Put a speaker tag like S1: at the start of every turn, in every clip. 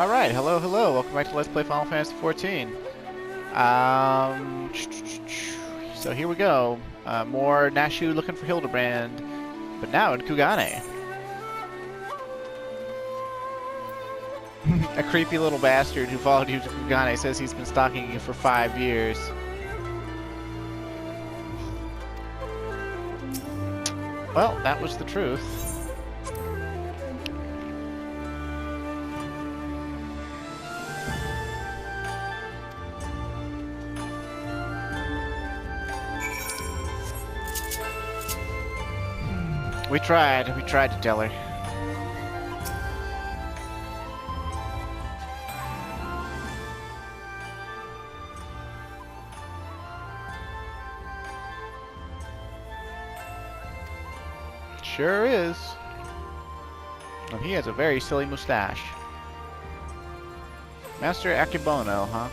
S1: Alright, hello, welcome back to Let's Play Final Fantasy XIV. So here we go. More Nashu looking for Hildebrand, but now in Kugane. A creepy little bastard who followed you to Kugane says he's been stalking you for 5 years. Well, that was the truth. We tried to tell her. Sure is. And he has a very silly mustache. Master Akibono, huh?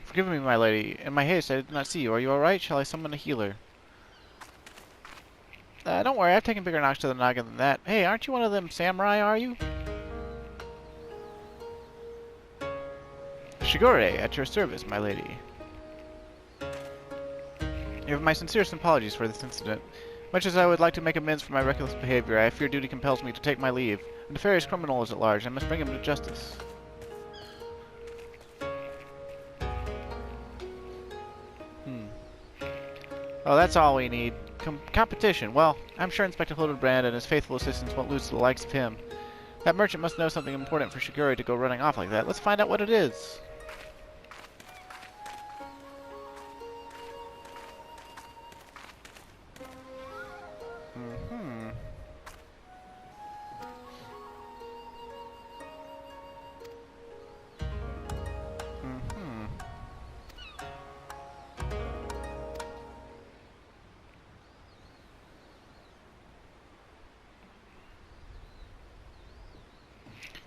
S1: Forgive me, my lady. In my haste, I did not see you. Are you alright? Shall I summon a healer? Don't worry. I've taken bigger knocks to the noggin than that. Hey, aren't you one of them samurai, are you? Shigure, at your service, my lady. You have my sincerest apologies for this incident. Much as I would like to make amends for my reckless behavior, I fear duty compels me to take my leave. A nefarious criminal is at large. I must bring him to justice. Oh, that's all we need. Competition. Well, I'm sure Inspector Hildebrand and his faithful assistants won't lose to the likes of him. That merchant must know something important for Shigure to go running off like that. Let's find out what it is.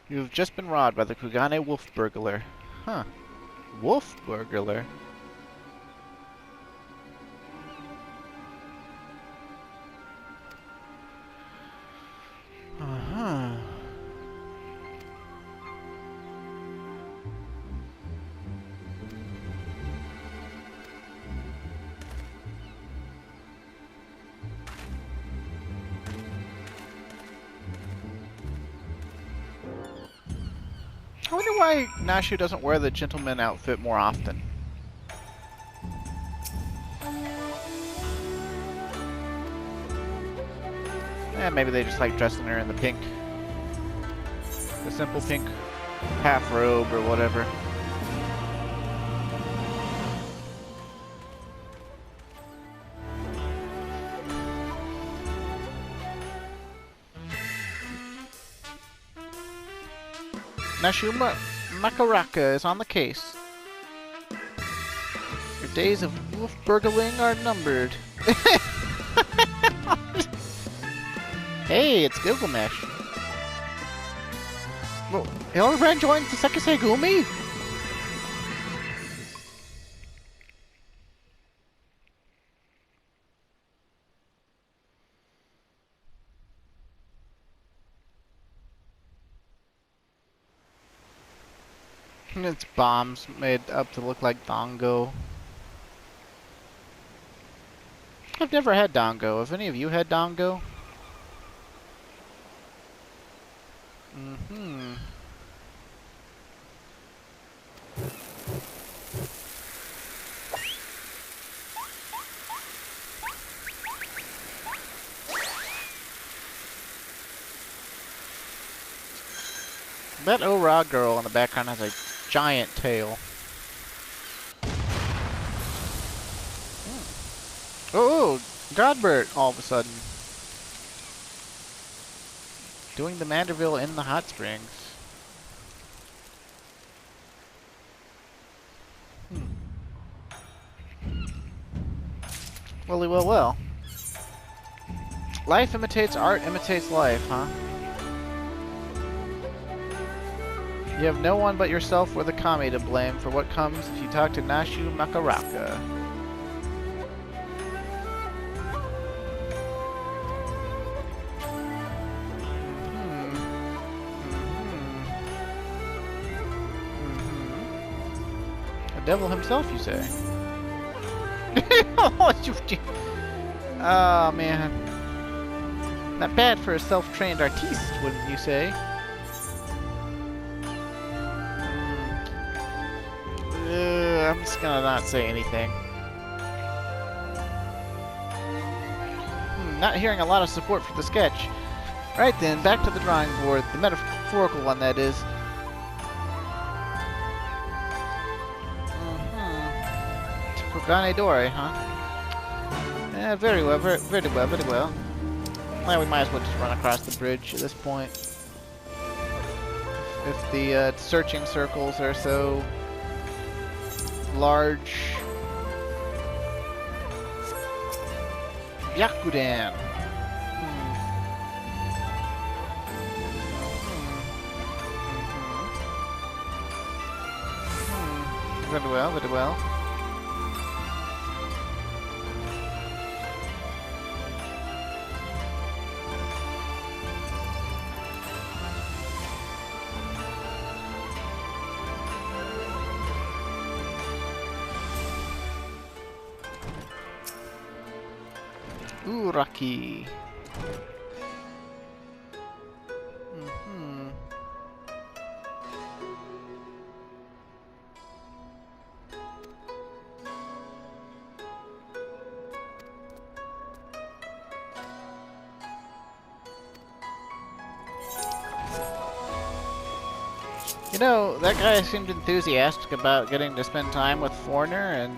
S1: You've just been robbed by the Kugane wolf burglar. Huh. Wolf burglar? Uh-huh. I wonder why Nashu doesn't wear the gentleman outfit more often. Maybe they just like dressing her in the pink. The simple pink half robe or whatever. Nashuma Makaraka is on the case. Your days of wolf burgling are numbered. Hey, it's Gilgamesh. Well, Hildebrand joins the Sekisei Gumi? It's bombs made up to look like Dongo. I've never had Dongo. Have any of you had Dongo? Mm-hmm. That Ora girl in the background has a giant tail. Oh, Godbert all of a sudden. Doing the Manderville in the hot springs. Well. Life imitates art, imitates life, huh? You have no one but yourself or the kami to blame for what comes if you talk to Nashu Makaraka. The devil himself, you say? Oh, man. Not bad for a self-trained artiste, wouldn't you say? I'm just gonna not say anything. Not hearing a lot of support for the sketch. Right then, back to the drawing board. The metaphorical one, that is. Tokugane Dore, huh? Yeah, very well, very well, very well. Well, we might as well just run across the bridge at this point. If the searching circles are so large. Yakudan. Very well, very well. Uraki. You know, that guy seemed enthusiastic about getting to spend time with Foreigner, and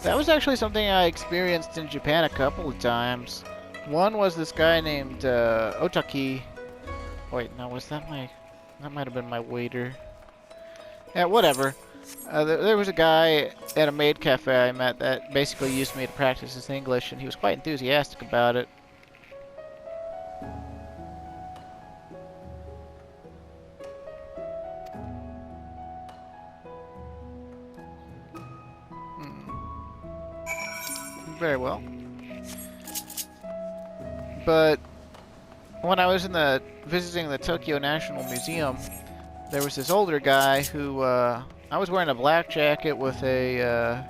S1: that was actually something I experienced in Japan a couple of times. One was this guy named Otaki. Wait, no, was that my... That might have been my waiter. Yeah, whatever. There was a guy at a maid cafe I met that basically used me to practice his English, and he was quite enthusiastic about it. Very well. But when I was visiting the Tokyo National Museum, there was this older guy who I was wearing a black jacket with a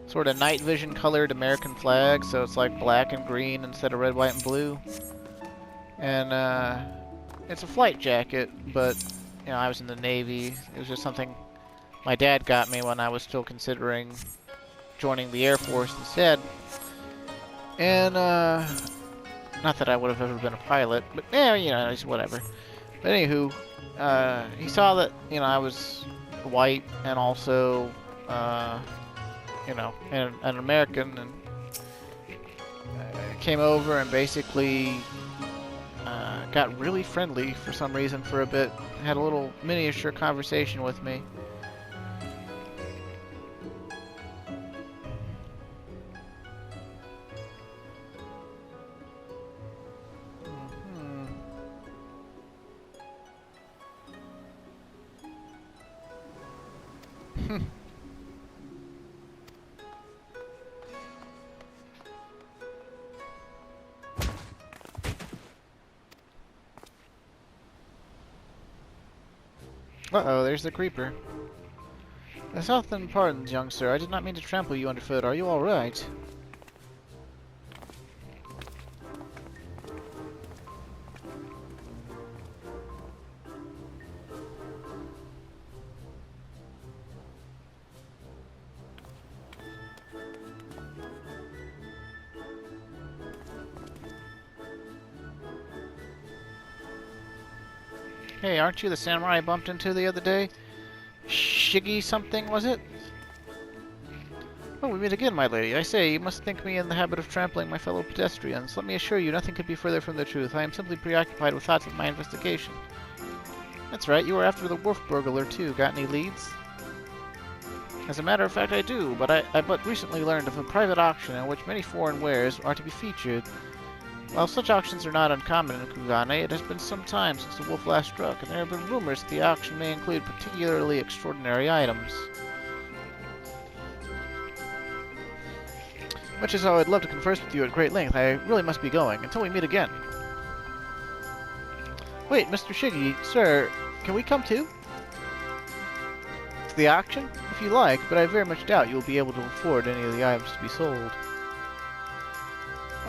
S1: sort of night vision colored American flag, so it's like black and green instead of red, white, and blue. And it's a flight jacket, but you know, I was in the Navy. It was just something my dad got me when I was still considering joining the Air Force instead. And not that I would have ever been a pilot, but yeah, you know, it's whatever. But anywho, he saw that, you know, I was white and also you know, an American, and came over and basically got really friendly for some reason for a bit. Had a little miniature conversation with me. Uh-oh, there's the creeper. A thousand pardons, young sir. I did not mean to trample you underfoot. Are you all right? Hey, aren't you the samurai I bumped into the other day? Shiggy something, was it? Oh, we meet again, my lady. I say, you must think me in the habit of trampling my fellow pedestrians. Let me assure you, nothing could be further from the truth. I am simply preoccupied with thoughts of my investigation. That's right, you were after the wharf burglar, too. Got any leads? As a matter of fact, I do, but I but recently learned of a private auction in which many foreign wares are to be featured. While such auctions are not uncommon in Kugane, it has been some time since the wolf last struck, and there have been rumors that the auction may include particularly extraordinary items. Much as I would love to converse with you at great length, I really must be going. Until we meet again. Wait, Mr. Shiggy, sir, can we come too? To the auction? If you like, but I very much doubt you will be able to afford any of the items to be sold.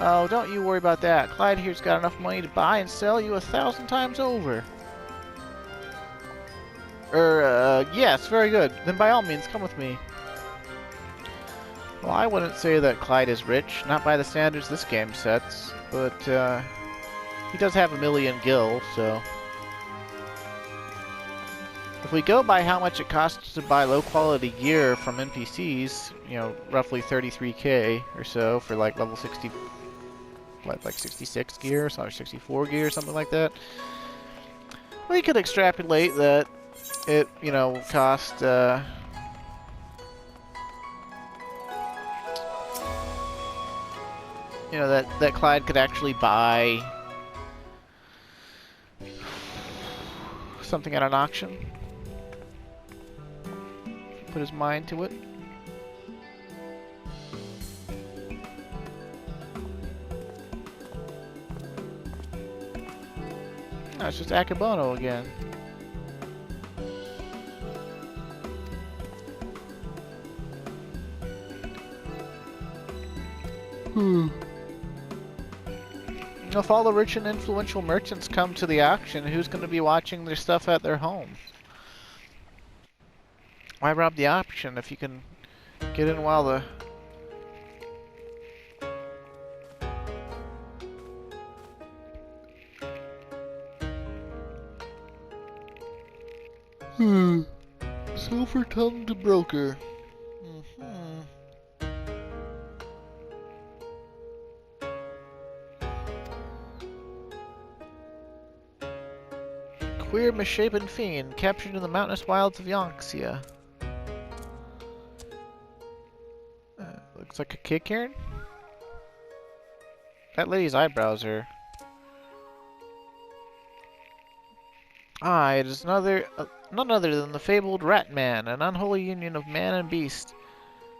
S1: Oh, don't you worry about that. Clyde here's got enough money to buy and sell you 1,000 times over. Yes, very good. Then by all means, come with me. Well, I wouldn't say that Clyde is rich, not by the standards this game sets, but, he does have 1,000,000 gil, so... If we go by how much it costs to buy low-quality gear from NPCs, you know, roughly 33k or so for, like, level 60... What, like 66 gear or 64 gear, something like that. We could extrapolate that it, you know, cost, you know, that Clyde could actually buy something at an auction. Put his mind to it. No, it's just Akebono again. If all the rich and influential merchants come to the auction, who's going to be watching their stuff at their home? Why rob the auction if you can get in while the... Silver-tongued broker. Queer, misshapen fiend, captured in the mountainous wilds of Yonxia. Looks like a kid Karen? That lady's eyebrows are... Ah, it is none other than the fabled Rat Man, an unholy union of man and beast.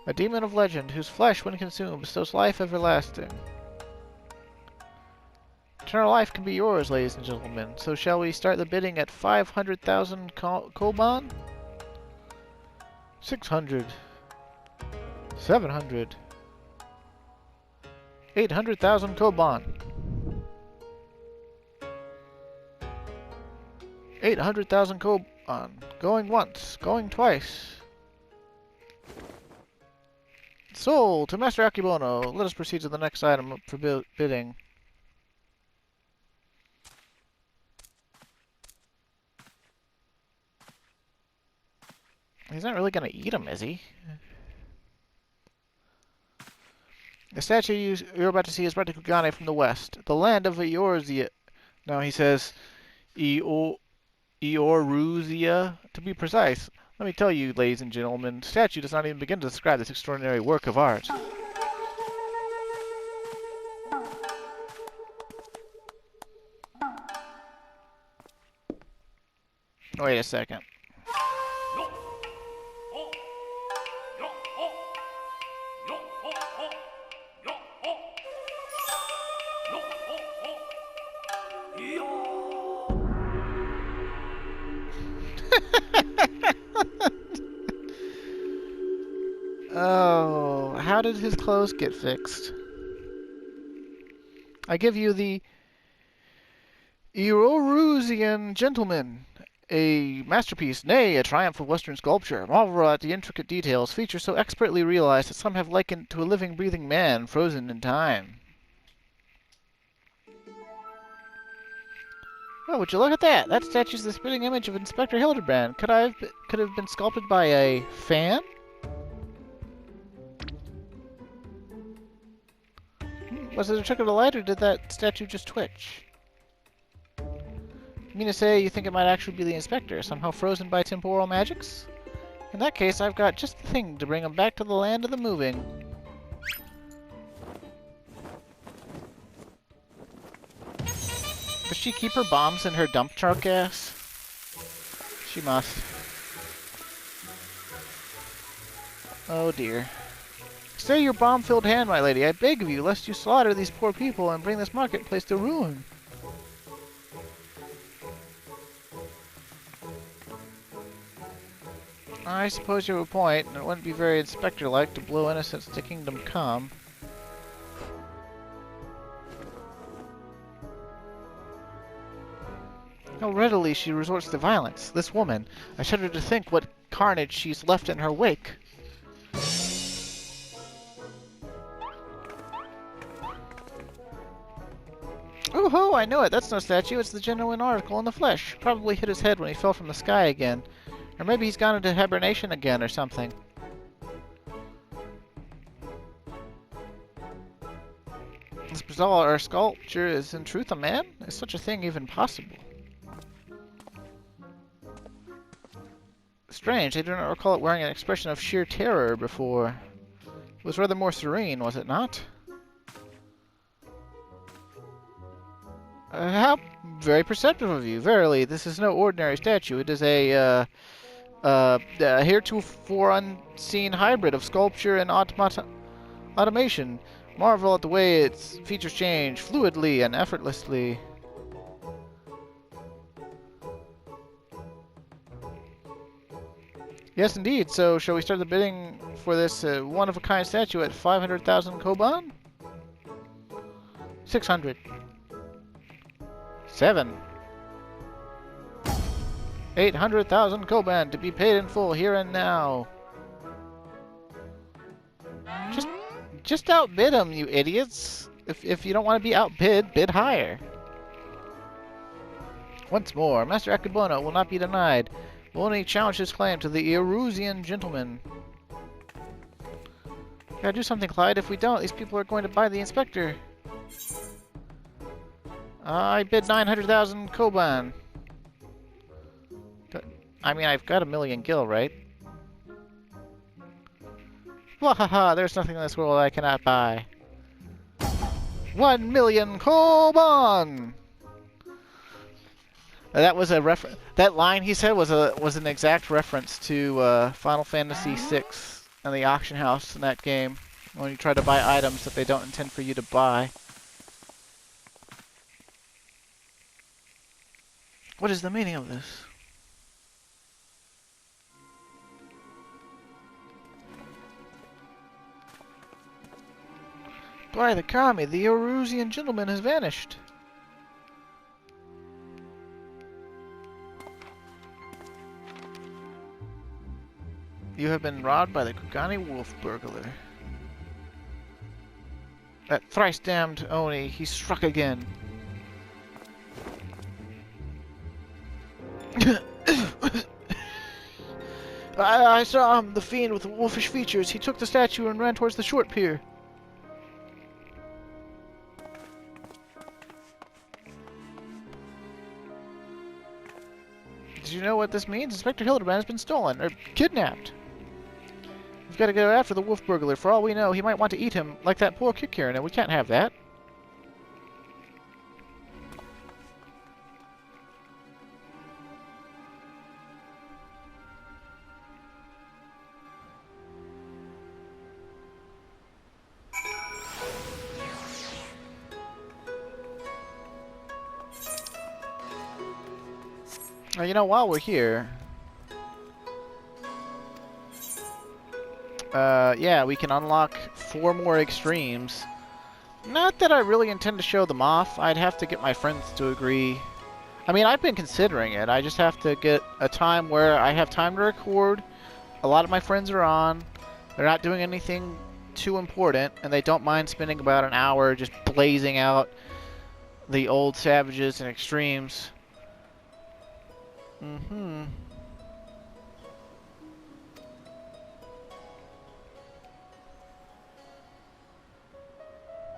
S1: A demon of legend, whose flesh, when consumed, bestows life everlasting. Eternal life can be yours, ladies and gentlemen. So shall we start the bidding at 500,000 koban? 600. 700. 800,000 koban. 800,000 koban. Going once, going twice. Sold to Master Akebono. Let us proceed to the next item up for bidding. He's not really gonna eat him, is he? The statue you're about to see is brought to Kugane from the west, the land of Eorzea. No, he says Eorzea, to be precise. Let me tell you, ladies and gentlemen, the statue does not even begin to describe this extraordinary work of art. Wait a second. Oh, how did his clothes get fixed? I give you the Eorzea Gentleman, a masterpiece, nay, a triumph of Western sculpture. Marvel at the intricate details, features so expertly realized that some have likened to a living, breathing man frozen in time. Oh, would you look at that? That statue's the spitting image of Inspector Hildebrand. Could have been sculpted by a fan? Was it a trick of the light, or did that statue just twitch? You mean to say you think it might actually be the Inspector, somehow frozen by temporal magics? In that case, I've got just the thing to bring him back to the land of the moving. Does she keep her bombs in her dump truck gas? She must. Oh dear. Stay your bomb-filled hand, my lady, I beg of you, lest you slaughter these poor people and bring this marketplace to ruin. I suppose you have a point, and it wouldn't be very inspector-like to blow innocents to kingdom come. How readily she resorts to violence, this woman. I shudder to think what carnage she's left in her wake. Oh-ho, I know it. That's no statue. It's the genuine article in the flesh. Probably hit his head when he fell from the sky again. Or maybe he's gone into hibernation again or something. This bizarre sculpture is in truth a man? Is such a thing even possible? Strange, I do not recall it wearing an expression of sheer terror before. It was rather more serene, was it not? How very perceptive of you. Verily, this is no ordinary statue. It is a heretofore unseen hybrid of sculpture and automation. Marvel at the way its features change fluidly and effortlessly. Yes, indeed. So, shall we start the bidding for this one-of-a-kind statue at 500,000 koban? 600. 7. 800,000 koban to be paid in full here and now. Just outbid them, you idiots. If you don't want to be outbid, bid higher. Once more, Master Akebono will not be denied. Will only challenge his claim to the Erusian gentleman. Gotta do something, Clyde. If we don't, these people are going to buy the inspector. I bid 900,000 koban. I mean, I've got 1,000,000 gil, right? Wahaha, there's nothing in this world I cannot buy. 1,000,000 koban! That was a reference. That line he said was an exact reference to Final Fantasy VI and the auction house in that game, when you try to buy items that they don't intend for you to buy. What is the meaning of this? By the Kami, the Erusian gentleman has vanished. You have been robbed by the Kugani wolf burglar. That thrice-damned Oni, he struck again. I saw him, the fiend with the wolfish features. He took the statue and ran towards the short pier. Did you know what this means? Inspector Hildebrand has been stolen, or kidnapped. We've got to go after the wolf burglar. For all we know, he might want to eat him, like that poor Kikirin, and we can't have that. You know, while we're here, yeah, we can unlock 4 more extremes. Not that I really intend to show them off. I'd have to get my friends to agree. I mean, I've been considering it. I just have to get a time where I have time to record. A lot of my friends are on. They're not doing anything too important, and they don't mind spending about an hour just blazing out the old savages and extremes. Mm-hmm.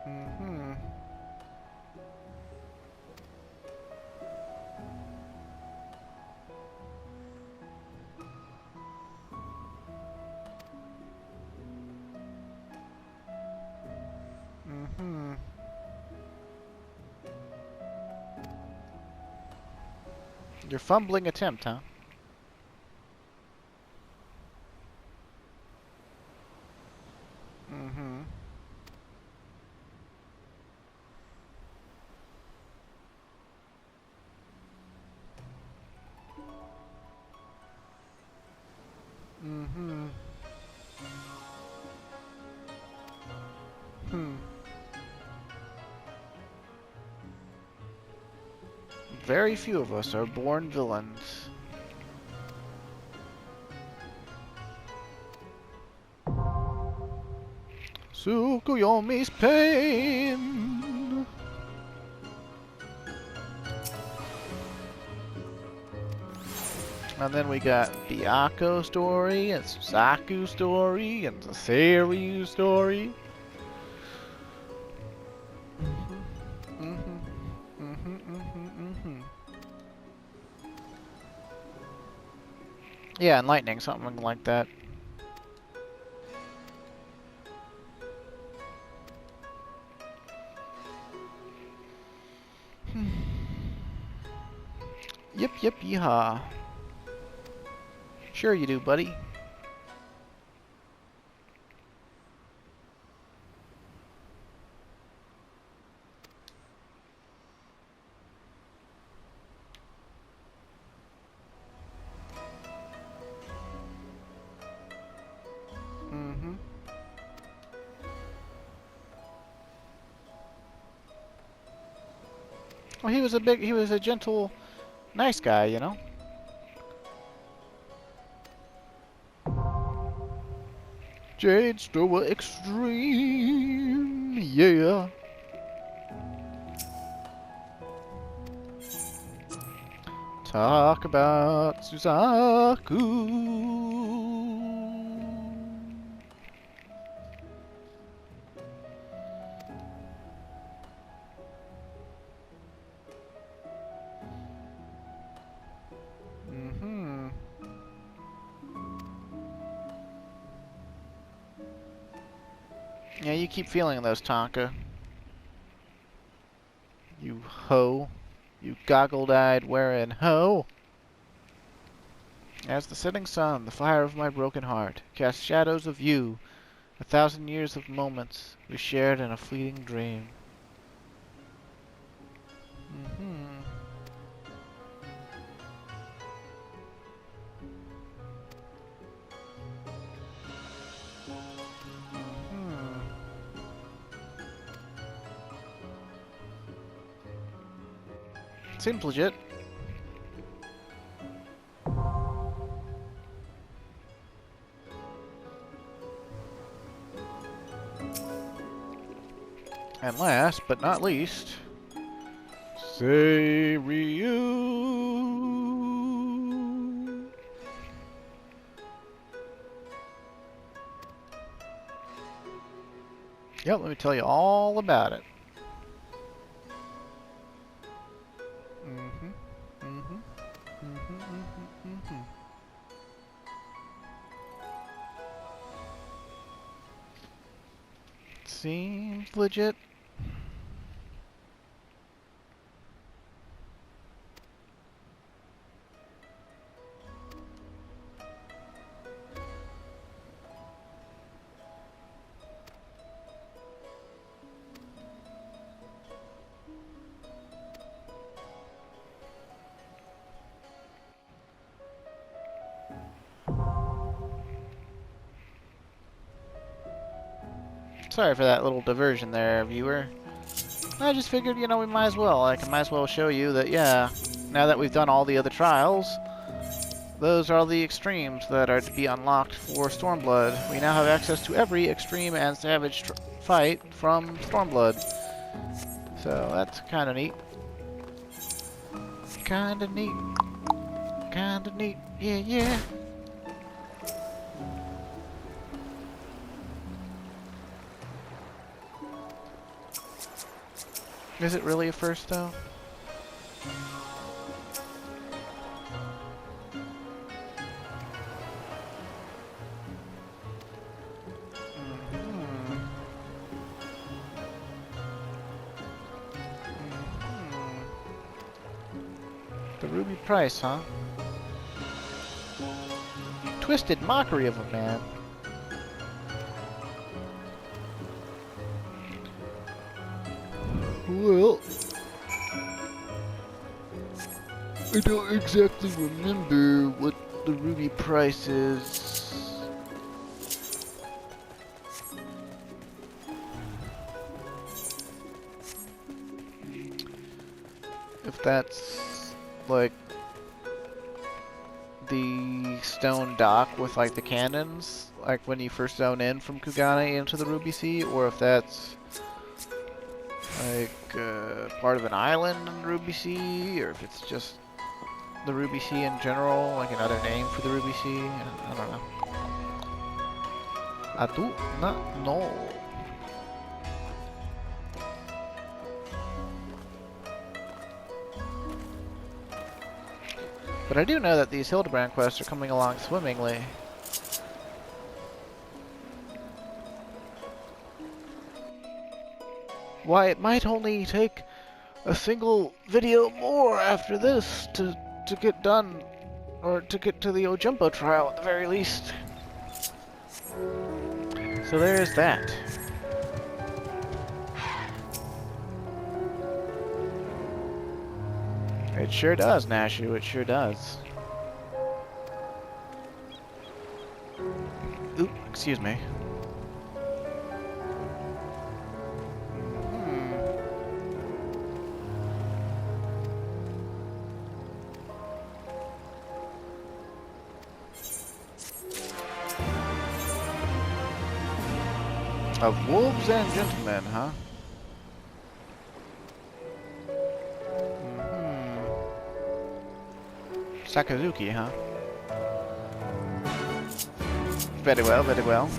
S1: Mm-hmm. Mm-hmm. Your fumbling attempt, huh? Mm-hmm. Mm-hmm. Hmm. Very few of us are born villains. Tsukuyomi's pain. And then we got the Akko story, and Suzaku story, and the Seiryu story. Yeah, and lightning, something like that. Yip yip yeehaw. Sure you do, buddy. Mm-hmm. Well, he was a gentle, nice guy, you know? Jade Stower Extreme, yeah. Talk about Suzaku. Mm-hmm. Yeah, you keep feeling those, Tonka. You hoe. You goggled-eyed wearing hoe. As the setting sun, the fire of my broken heart, casts shadows of you, 1,000 years of moments we shared in a fleeting dream. Mm-hmm. Mm-hmm. Seems legit. And last but not least, Seiryu. Yep, let me tell you all about it. Mm-hmm. Mm-hmm. Mm-hmm. Mm-hmm. Mm-hmm. Seems legit. Sorry for that little diversion there, viewer. I just figured, you know, we might as well. I might as well show you that, yeah, now that we've done all the other trials, those are the extremes that are to be unlocked for Stormblood. We now have access to every extreme and savage fight from Stormblood. So that's kind of neat. Kind of neat. Kind of neat. Yeah, yeah. Is it really a first, though? The Ruby Price, huh? Twisted mockery of a man. Well, I don't exactly remember what the Ruby Price is. If that's like the stone dock with like the cannons, like when you first zone in from Kugane into the Ruby Sea, or if that's like part of an island in Ruby Sea, or if it's just the Ruby Sea in general, like another name for the Ruby Sea. I don't know. I do not know. But I do know that these Hildebrand quests are coming along swimmingly. Why, it might only take a single video more after this to get done, or to get to the Ojumbo trial at the very least. So there's that. It sure does, Nashu, it sure does. Oop, excuse me. Of wolves and gentlemen, huh? Sakazuki, huh? Very well, very well.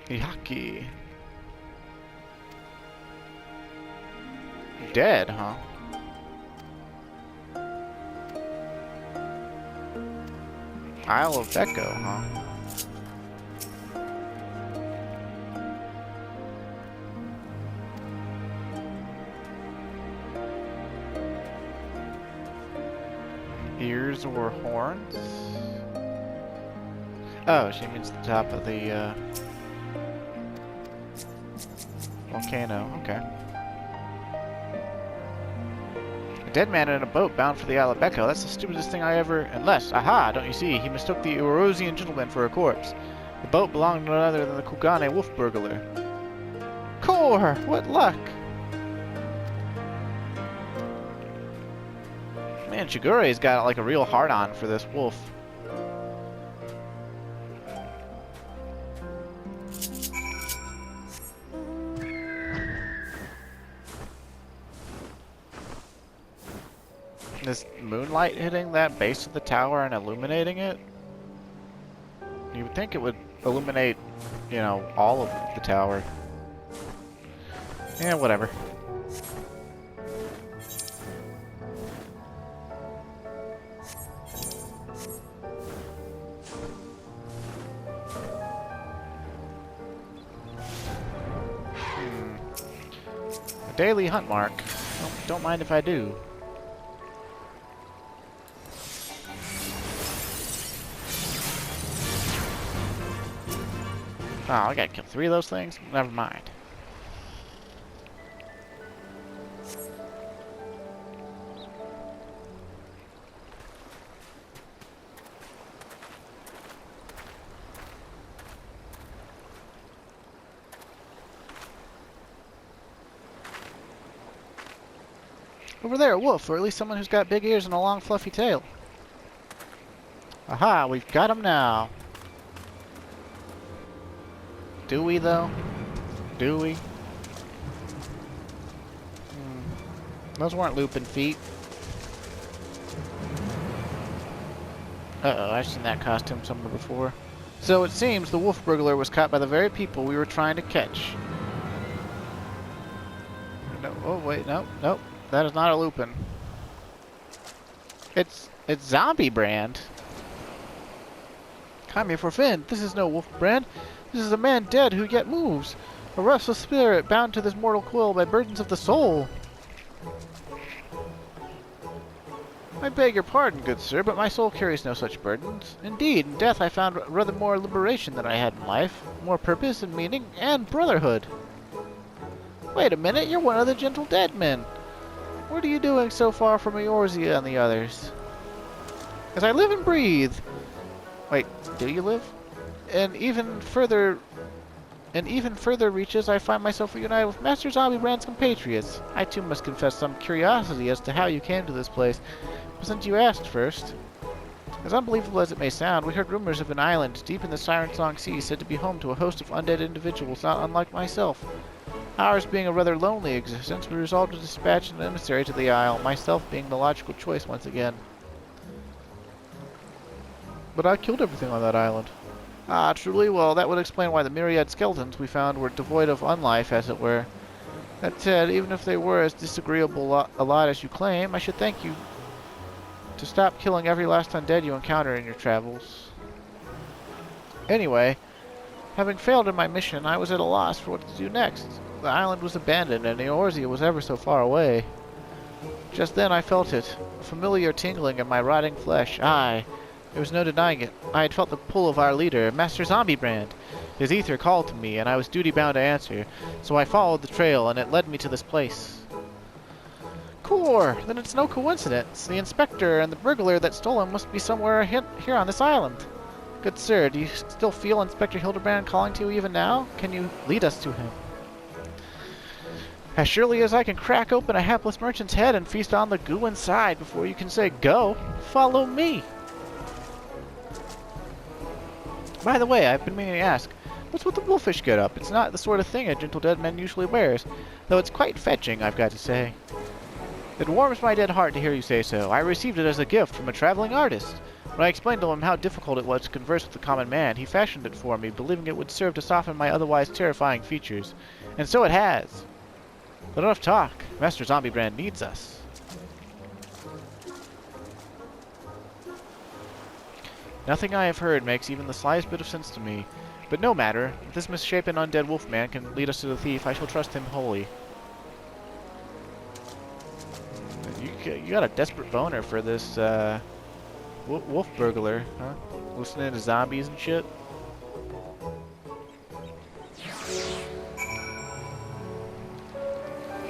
S1: Ihaki. Dead, huh? Isle of Echo, huh? Ears or horns? Oh, she means the top of the volcano. Okay. A dead man in a boat bound for the Isle of Echo. That's the stupidest thing I ever... Unless, aha, don't you see? He mistook the Eurasian gentleman for a corpse. The boat belonged to none other than the Kugane wolf burglar. Core! What luck! Man, Shigure's got like a real hard-on for this wolf. This moonlight hitting that base of the tower and illuminating it? You would think it would illuminate, you know, all of the tower. Yeah, whatever. A daily hunt mark. Don't mind if I do. Oh, I gotta kill 3 of those things? Never mind. Over there, a wolf, or at least someone who's got big ears and a long fluffy tail. Aha, we've got him now. Do we, though? Do we? Those weren't looping feet. Uh-oh, I've seen that costume somewhere before. So it seems the wolf burglar was caught by the very people we were trying to catch. Oh, wait, nope, nope. That is not a Lupin. It's Zombie Brand. Come here for Finn. This is no wolf brand. This is a man dead who yet moves. A restless spirit bound to this mortal coil by burdens of the soul. I beg your pardon, good sir, but my soul carries no such burdens. Indeed, in death I found rather more liberation than I had in life. More purpose and meaning, and brotherhood. Wait a minute, you're one of the gentle dead men. What are you doing so far from Eorzea and the others? As I live and breathe. Wait, do you live? And even further reaches, I find myself reunited with Master Zombie Brand's compatriots. I too must confess some curiosity as to how you came to this place, but since you asked first. As unbelievable as it may sound, we heard rumors of an island deep in the Siren Song Sea said to be home to a host of undead individuals not unlike myself. Ours being a rather lonely existence, we resolved to dispatch an emissary to the isle, myself being the logical choice once again. But I killed everything on that island. Ah, truly? Well, that would explain why the myriad skeletons we found were devoid of unlife, as it were. That said, even if they were as disagreeable a lot as you claim, I should thank you to stop killing every last undead you encounter in your travels. Anyway, having failed in my mission, I was at a loss for what to do next. The island was abandoned, and Eorzea was ever so far away. Just then I felt it, a familiar tingling in my rotting flesh. Aye, there was no denying it. I had felt the pull of our leader, Master Zombie Brand. His ether called to me, and I was duty-bound to answer, so I followed the trail, and it led me to this place. Cool! Then it's no coincidence. The inspector and the burglar that stole him must be somewhere here on this island. Good sir, do you still feel Inspector Hildebrand calling to you even now? Can you lead us to him? As surely as I can crack open a hapless merchant's head and feast on the goo inside before you can say go, follow me. By the way, I've been meaning to ask, what's with the wolfish get-up? It's not the sort of thing a gentle dead man usually wears, though it's quite fetching, I've got to say. It warms my dead heart to hear you say so. I received it as a gift from a traveling artist. When I explained to him how difficult it was to converse with the common man, he fashioned it for me, believing it would serve to soften my otherwise terrifying features. And so it has. But enough talk. Master Zombie Brand needs us. Nothing I have heard makes even the slightest bit of sense to me. But no matter. If this misshapen undead wolfman can lead us to the thief, I shall trust him wholly. You got a desperate boner for this, wolf burglar, huh? Listening to zombies and shit?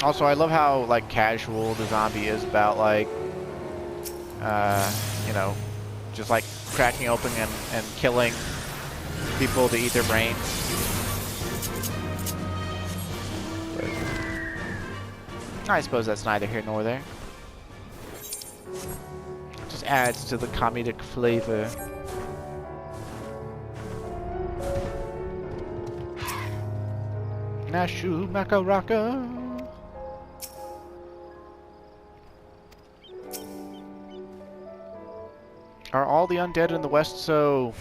S1: Also, I love how, like, casual the zombie is about, like, you know, just, like, cracking open and killing people to eat their brains. But I suppose that's neither here nor there. Just adds to the comedic flavor. Nashu Makaraka. Are all the undead in the West so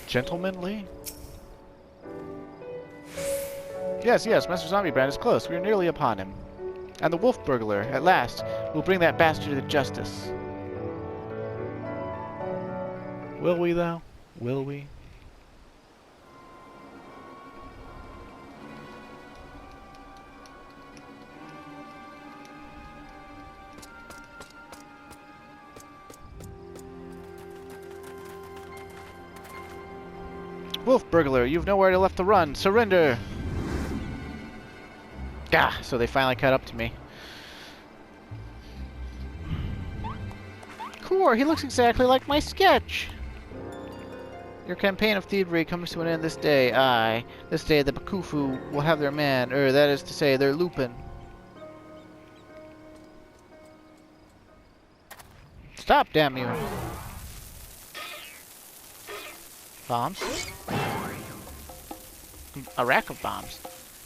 S1: gentlemanly? Yes, Master Zombie Brand is close. We are nearly upon him. And the wolf burglar, at last, will bring that bastard to justice. Will we, though? Will we? Wolf burglar, you've nowhere left to run. Surrender! Gah! So they finally caught up to me. Cool, he looks exactly like my sketch! Your campaign of thievery comes to an end this day. Aye, this day the Bakufu will have their man, that is to say, their Lupin. Stop, damn you! Bombs? A rack of bombs.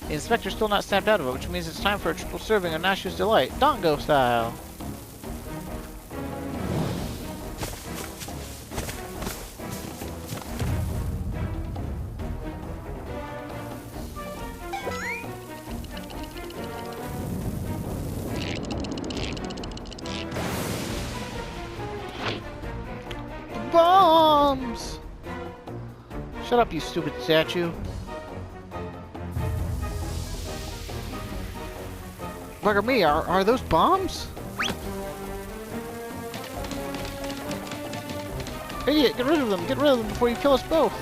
S1: The inspector's still not snapped out of it, which means it's time for a triple serving of Nashu's Delight, Dongo style. Shut up, you stupid statue. Bugger me, are those bombs? Idiot, get rid of them! Get rid of them before you kill us both!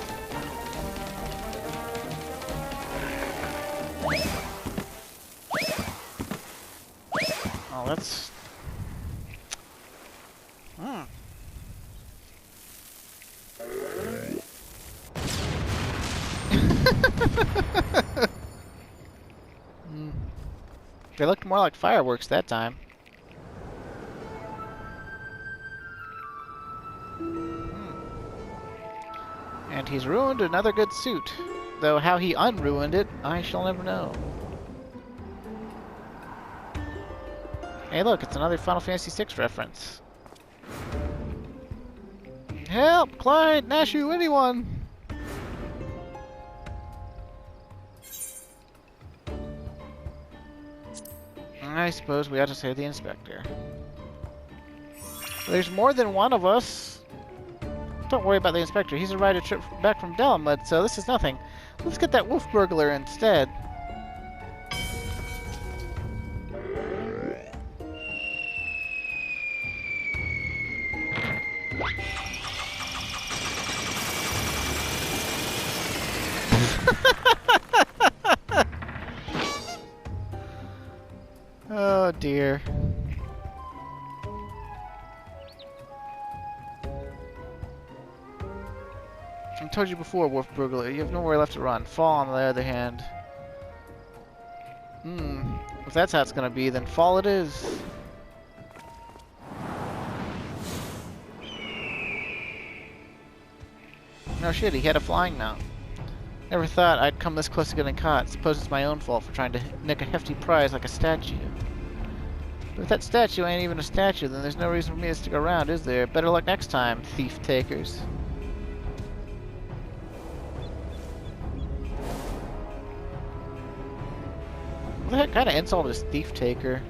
S1: Oh, that's... They looked more like fireworks that time. And he's ruined another good suit. Though how he unruined it, I shall never know. Hey look, it's another Final Fantasy VI reference. Help! Clyde! Nashu! Anyone! I suppose we ought to save the inspector. There's more than one of us. Don't worry about the inspector. He's arrived a trip back from Delamud, so this is nothing. Let's get that wolf burglar instead. Oh dear. I told you before, Wolf Burglar, you have nowhere left to run. Fall, on the other hand. If that's how it's gonna be, then fall it is. No shit, he had a flying mount. Never thought I'd come this close to getting caught. Suppose it's my own fault for trying to nick a hefty prize like a statue. But if that statue ain't even a statue, then there's no reason for me to stick around, is there? Better luck next time, thief takers. What kind of insult is thief taker?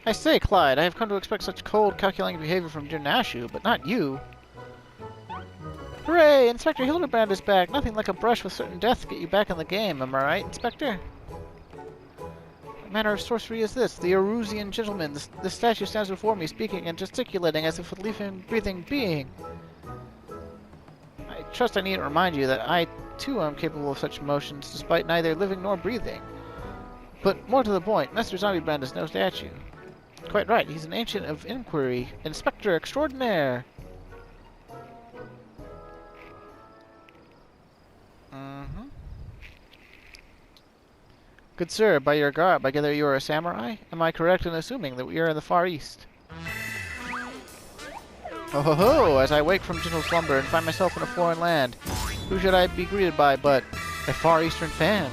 S1: I say, Clyde, I have come to expect such cold, calculating behavior from dear Nashu, but not you. Hooray! Inspector Hildebrand is back. Nothing like a brush with certain death to get you back in the game, am I right, Inspector? What manner of sorcery is this? The Erusian gentleman. The statue stands before me, speaking and gesticulating as if a living, breathing being. I trust I needn't remind you that I, too, am capable of such motions, despite neither living nor breathing. But more to the point, Master Zombiebrand is no statue. Quite right, he's an ancient of inquiry, Inspector Extraordinaire. Good sir, by your garb, I gather you are a samurai? Am I correct in assuming that we are in the Far East? Oh ho ho! As I wake from gentle slumber and find myself in a foreign land, who should I be greeted by but a Far Eastern fan?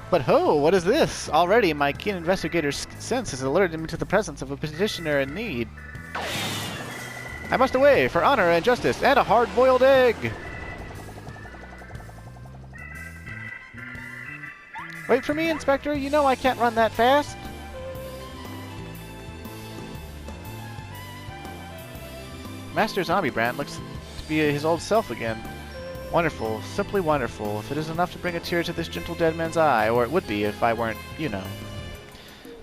S1: But ho, what is this? Already my keen investigator's sense has alerted me to the presence of a petitioner in need. I must away for honor and justice and a hard-boiled egg! Wait for me, Inspector. You know I can't run that fast. Master Zombiebrand looks to be his old self again. Wonderful, simply wonderful. If it is enough to bring a tear to this gentle dead man's eye, or it would be if I weren't, you know.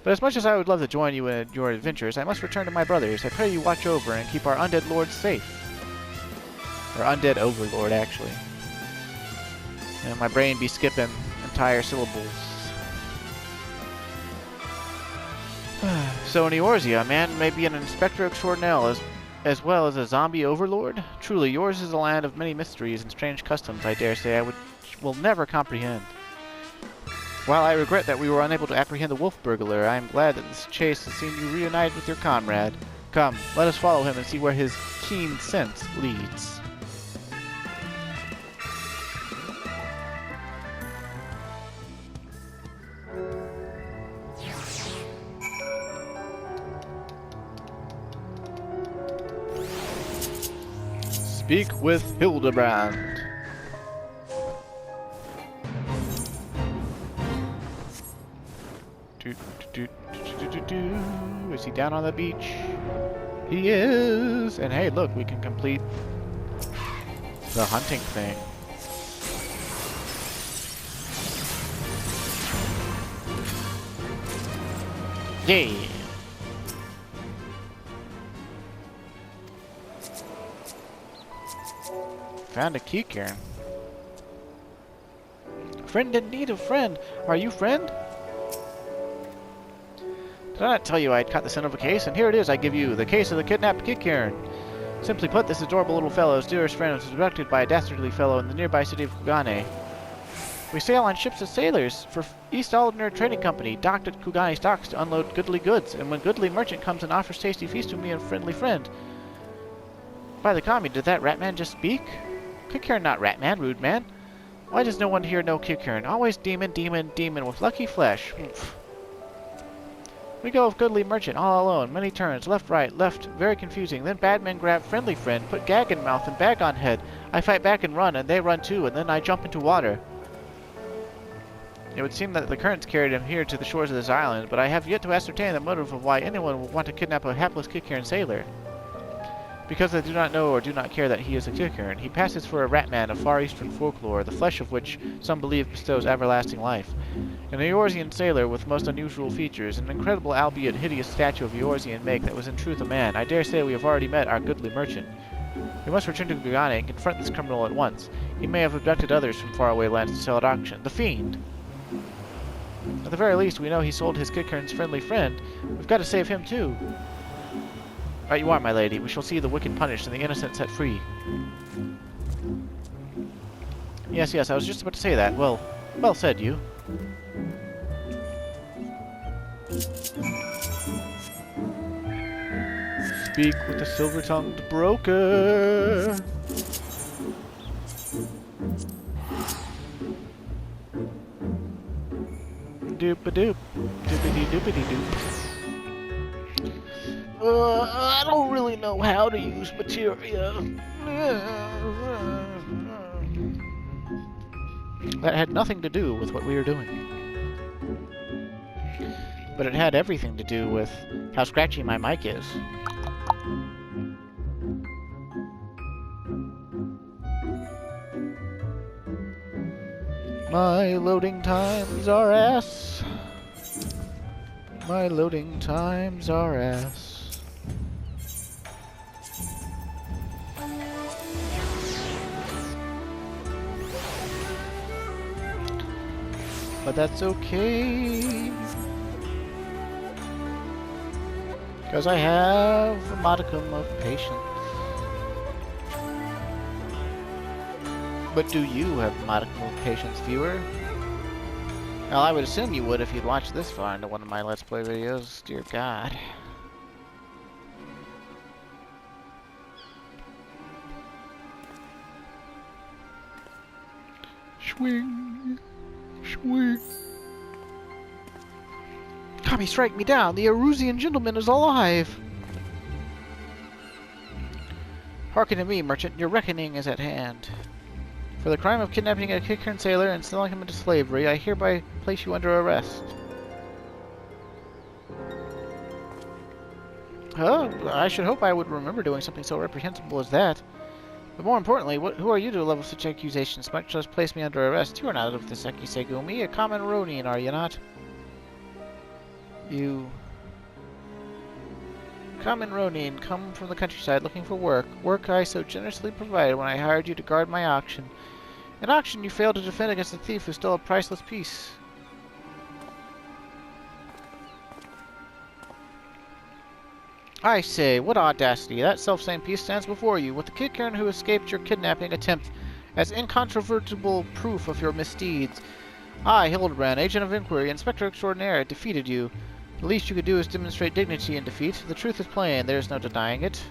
S1: But as much as I would love to join you in your adventures, I must return to my brothers. I pray you watch over and keep our undead lord safe. Or undead overlord, actually. And my brain be skipping entire syllables. So in Eorzea, a man may be an inspector extraordinaire as well as a zombie overlord? Truly, yours is a land of many mysteries and strange customs, I dare say will never comprehend. While I regret that we were unable to apprehend the wolf burglar, I am glad that this chase has seen you reunited with your comrade. Come, let us follow him and see where his keen sense leads. Speak with Hildebrand. Is he down on the beach? He is! And hey, look, we can complete the hunting thing. Yeah! Found a key cairn. Friend in need of friend. Are you friend? Did I not tell you I'd cut the sin of a case? And here it is I give you, the case of the kidnapped kid cairn. Simply put, this adorable little fellow's dearest friend was abducted by a dastardly fellow in the nearby city of Kugane. We sail on ships as sailors for East Aldner Trading Company, docked at Kugane's docks to unload goodly goods, and when goodly merchant comes and offers tasty feast to me and friendly friend. By the commie, did that Ratman just speak? Kid cairn, not Ratman, rude man. Why does no one here know kid cairn? Always demon, demon, demon with lucky flesh. We go with goodly merchant, all alone, many turns, left, right, left, very confusing. Then bad men grab friendly friend, put gag in mouth and bag on head. I fight back and run, and they run too, and then I jump into water. It would seem that the currents carried him here to the shores of this island, but I have yet to ascertain the motive of why anyone would want to kidnap a hapless kid cairn sailor. Because I do not know or do not care that he is a kid cairn. He passes for a Ratman of far eastern folklore, the flesh of which some believe bestows everlasting life. An Eorzean sailor with most unusual features, an incredible albeit hideous statue of Eorzean make that was in truth a man. I dare say we have already met our goodly merchant. We must return to Kugane and confront this criminal at once. He may have abducted others from faraway lands to sell at auction. The fiend! At the very least, we know he sold his kid cairn's friendly friend. We've got to save him too. Right you are, my lady. We shall see the wicked punished and the innocent set free. Yes, yes, I was just about to say that. Well said, you. Speak with the silver-tongued broker. Doop-a-doop. Doopity-doopity-doop. I don't really know how to use materia. That had nothing to do with what we were doing. But it had everything to do with how scratchy my mic is. My loading times are ass. My loading times are ass. But that's okay, because I have a modicum of patience. But do you have a modicum of patience, viewer? Well, I would assume you would if you'd watched this far into one of my Let's Play videos. Dear God. Swing. Swing. Kami, strike me down! The Eorzean gentleman is alive! Hearken to me, merchant. Your reckoning is at hand. For the crime of kidnapping a kid cairn sailor and selling him into slavery, I hereby place you under arrest. Oh, I should hope I would remember doing something so reprehensible as that. But more importantly, who are you to level such accusations, much less place me under arrest? You are not of the Sekisegumi, a common Ronin, are you not? You... Common Ronin, come from the countryside looking for work. Work I so generously provided when I hired you to guard my auction. At auction, you failed to defend against a thief who stole a priceless piece. I say, what audacity! That self-same piece stands before you, with the kid cairn who escaped your kidnapping attempt as incontrovertible proof of your misdeeds. I, Hildebrand, agent of inquiry, inspector extraordinaire, defeated you. The least you could do is demonstrate dignity in defeat. The truth is plain, there is no denying it.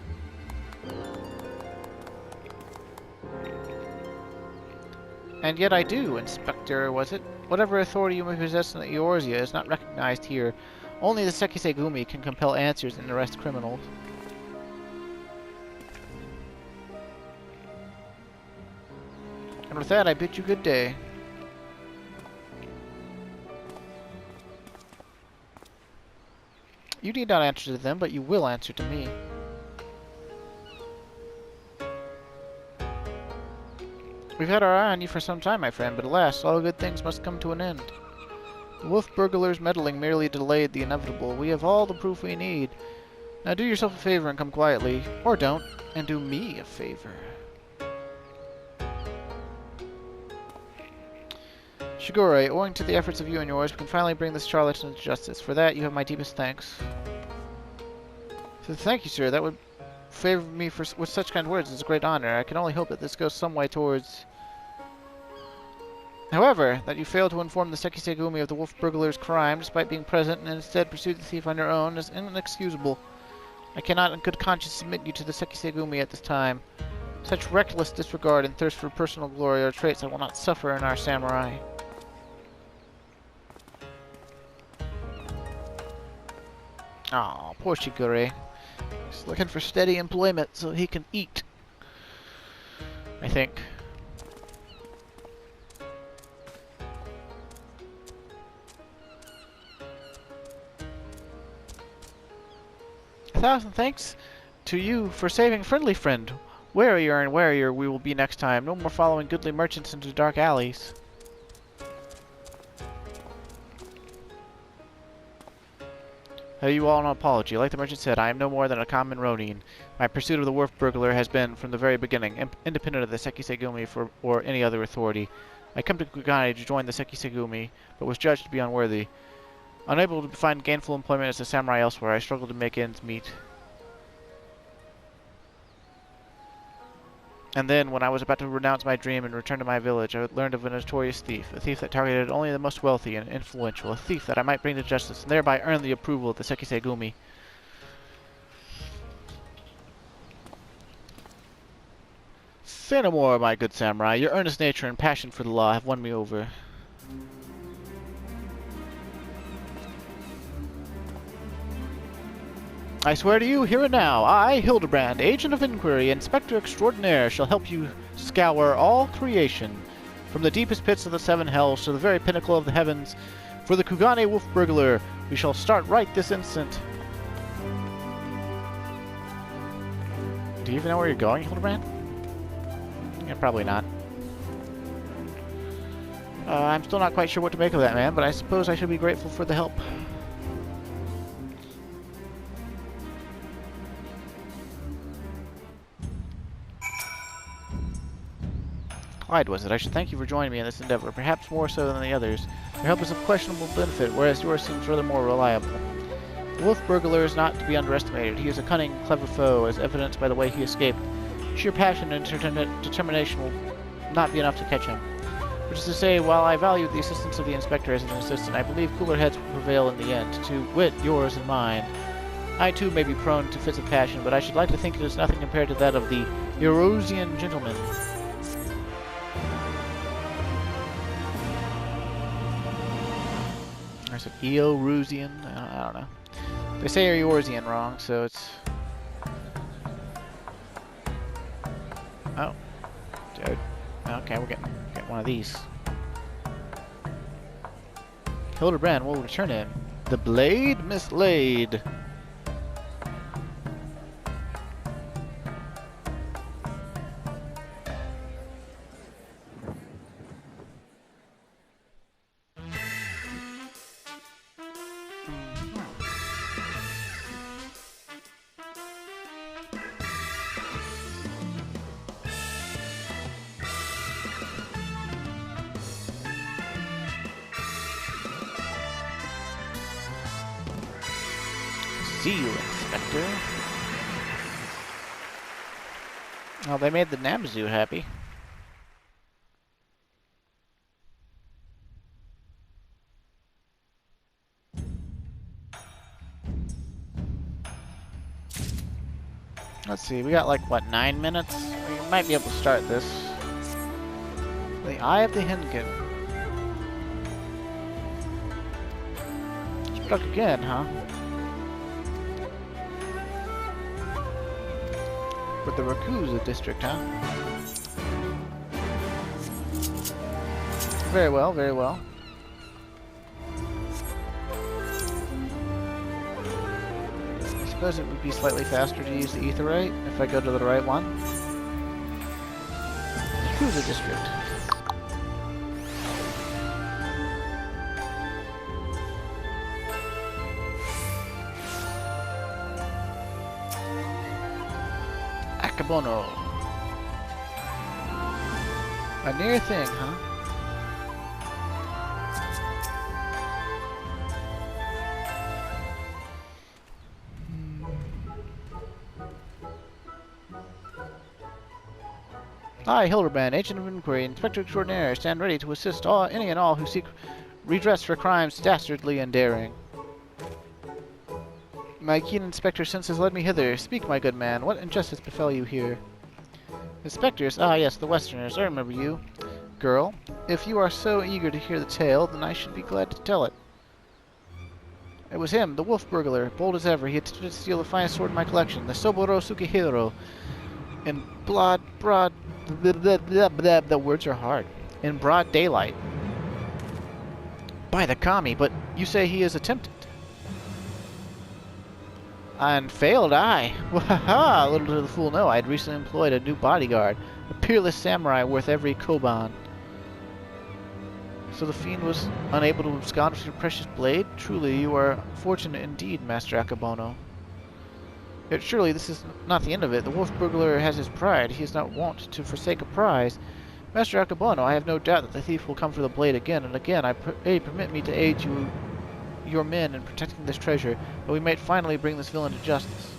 S1: And yet I do, Inspector, was it? Whatever authority you may possess in the Eorzea is not recognized here. Only the Sekisegumi can compel answers and arrest criminals. And with that, I bid you good day. You need not answer to them, but you will answer to me. We've had our eye on you for some time, my friend, but alas, all good things must come to an end. The wolf burglar's meddling merely delayed the inevitable. We have all the proof we need. Now do yourself a favor and come quietly, or don't, and do me a favor. Shigure, owing to the efforts of you and yours, we can finally bring this charlatan to justice. For that, you have my deepest thanks. So thank you, sir. That would favor me with such kind words. It's a great honor. I can only hope that this goes some way towards... However, that you failed to inform the Sekisegumi of the wolf burglar's crime, despite being present, and instead pursued the thief on your own, is inexcusable. I cannot in good conscience submit you to the Sekisegumi at this time. Such reckless disregard and thirst for personal glory are traits I will not suffer in our samurai. Aw, poor Shigure. He's looking for steady employment so he can eat. I think. 1,000 thanks to you for saving friendly friend. Warier and warier we will be next time. No more following goodly merchants into dark alleys. You all no apology. Like the merchant said, I am no more than a common ronin. My pursuit of the wolf burglar has been, from the very beginning, independent of the Sekisegumi or any other authority. I come to Kugane to join the Sekisegumi, but was judged to be unworthy. Unable to find gainful employment as a samurai elsewhere, I struggled to make ends meet. And then, when I was about to renounce my dream and return to my village, I learned of a notorious thief. A thief that targeted only the most wealthy and influential. A thief that I might bring to justice, and thereby earn the approval of the Sekisegumi. Say no more, my good samurai. Your earnest nature and passion for the law have won me over. I swear to you, here and now, I, Hildebrand, Agent of Inquiry, Inspector Extraordinaire, shall help you scour all creation, from the deepest pits of the seven hells to the very pinnacle of the heavens. For the Kugane wolf burglar, we shall start right this instant. Do you even know where you're going, Hildebrand? Yeah, probably not. I'm still not quite sure what to make of that man, but I suppose I should be grateful for the help. Clyde, was it? I should thank you for joining me in this endeavor, perhaps more so than the others. Your help is of questionable benefit, whereas yours seems rather more reliable. The wolf burglar is not to be underestimated. He is a cunning, clever foe, as evidenced by the way he escaped. Sheer passion and determination will not be enough to catch him. Which is to say, while I value the assistance of the inspector as an assistant, I believe cooler heads will prevail in the end, to wit, yours and mine. I too may be prone to fits of passion, but I should like to think it is nothing compared to that of the Eorosian gentleman. I said Eorosian? I don't know. They say Eorosian wrong, so it's... Oh. Dude. Okay, we're getting one of these. Hildebrand will return in. The blade mislaid. See you, Inspector. Oh, they made the Namzu happy. Let's see, we got like, what, 9 minutes? We might be able to start this. The Eye of the Henkin. Struck again, huh? With the Rakuza district, huh? Very well, very well. I suppose it would be slightly faster to use the Aetheryte if I go to the right one. Yakuza District. Akabono. A near thing, huh? I, Hildebrand, Agent of Inquiry, Inspector Extraordinaire, stand ready to assist any and all who seek redress for crimes dastardly and daring. My keen inspector sense has led me hither. Speak, my good man, what injustice befell you here? Inspectors? Ah, yes, the Westerners. I remember you. Girl, if you are so eager to hear the tale, then I should be glad to tell it. It was him, the wolf burglar, bold as ever. He attempted to steal the finest sword in my collection, the Soboro Sukihiro. In broad... The words are hard. In broad daylight. By the kami, but you say he has attempted. And failed, aye. Wahaha! Little did the fool know I had recently employed a new bodyguard, a peerless samurai worth every koban. So the fiend was unable to abscond with your precious blade? Truly, you are fortunate indeed, Master Akabono. Yet surely this is not the end of it. The wolf burglar has his pride. He is not wont to forsake a prize. Master Akabono, I have no doubt that the thief will come for the blade again and again. I pray permit me to aid your men in protecting this treasure, that we might finally bring this villain to justice.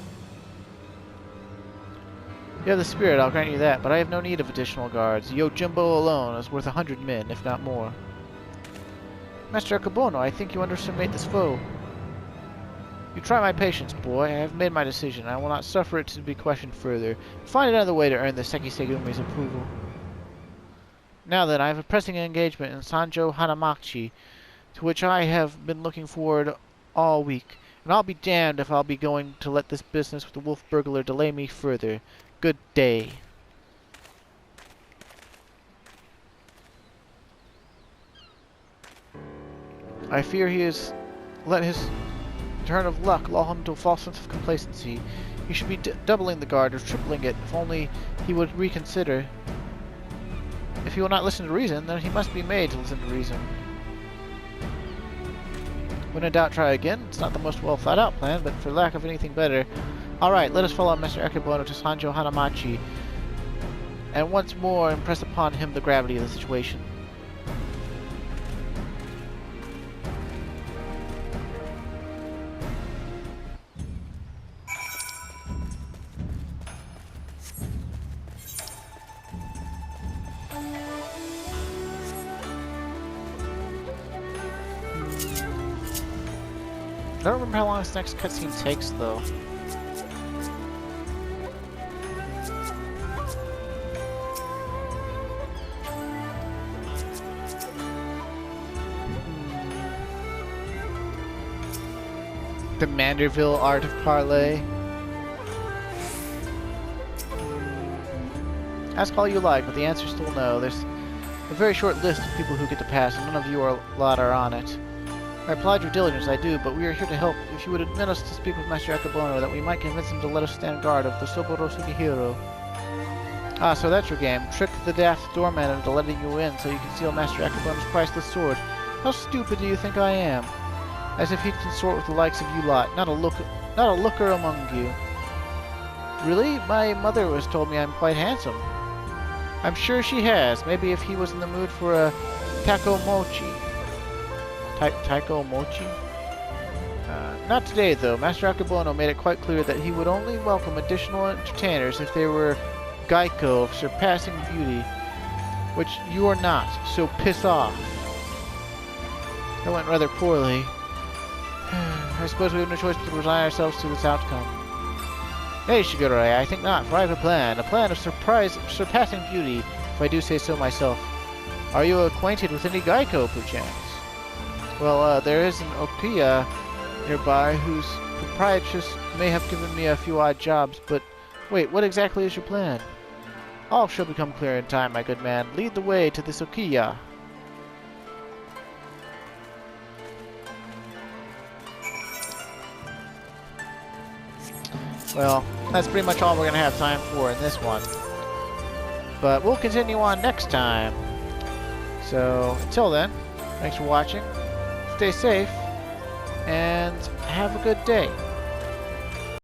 S1: You have the spirit, I'll grant you that, but I have no need of additional guards. Yojimbo alone is worth 100 men, if not more. Master Akabono, I think you underestimate this foe. You try my patience, boy. I have made my decision. I will not suffer it to be questioned further. Find another way to earn the Seki Segumi's approval. Now then, I have a pressing engagement in Sanjo Hanamachi, to which I have been looking forward all week, and I'll be damned if I'll be going to let this business with the wolf burglar delay me further. Good day. I fear he has let his turn of luck lull him to a false sense of complacency. He should be doubling the guard or tripling it, if only he would reconsider. If he will not listen to reason, then he must be made to listen to reason. When in doubt, try again. It's not the most well thought out plan, but for lack of anything better. Alright, let us follow Mr. Akabono to Sanjo Hanamachi, and once more impress upon him the gravity of the situation. I don't remember how long this next cutscene takes, though. The Manderville Art of Parley. Ask all you like, but the answer's still no. There's a very short list of people who get to pass, and none of you lot are on it. I applaud your diligence, I do, but we are here to help. If you would admit us to speak with Master Akabono, that we might convince him to let us stand guard of the Soboro Sukihiro. Ah, so that's your game. Trick the daft doorman into letting you in so you can steal Master Akabono's priceless sword. How stupid do you think I am? As if he'd consort with the likes of you lot, not a looker among you. Really? My mother has told me I'm quite handsome. I'm sure she has. Maybe if he was in the mood for a taco mochi. Taiko Mochi? Not today, though. Master Akabono made it quite clear that he would only welcome additional entertainers if they were Geico of surpassing beauty, which you are not, so piss off. That went rather poorly. I suppose we have no choice but to resign ourselves to this outcome. Nay, Shigure, I think not, for I have a plan of surpassing beauty, if I do say so myself. Are you acquainted with any Geico, perchance? Well, there is an Okiya nearby whose proprietress may have given me a few odd jobs, but wait, what exactly is your plan? All shall become clear in time, my good man. Lead the way to this Okiya. well, that's pretty much all we're going to have time for in this one. But we'll continue on next time. So, until then, thanks for watching, stay safe, and have a good day.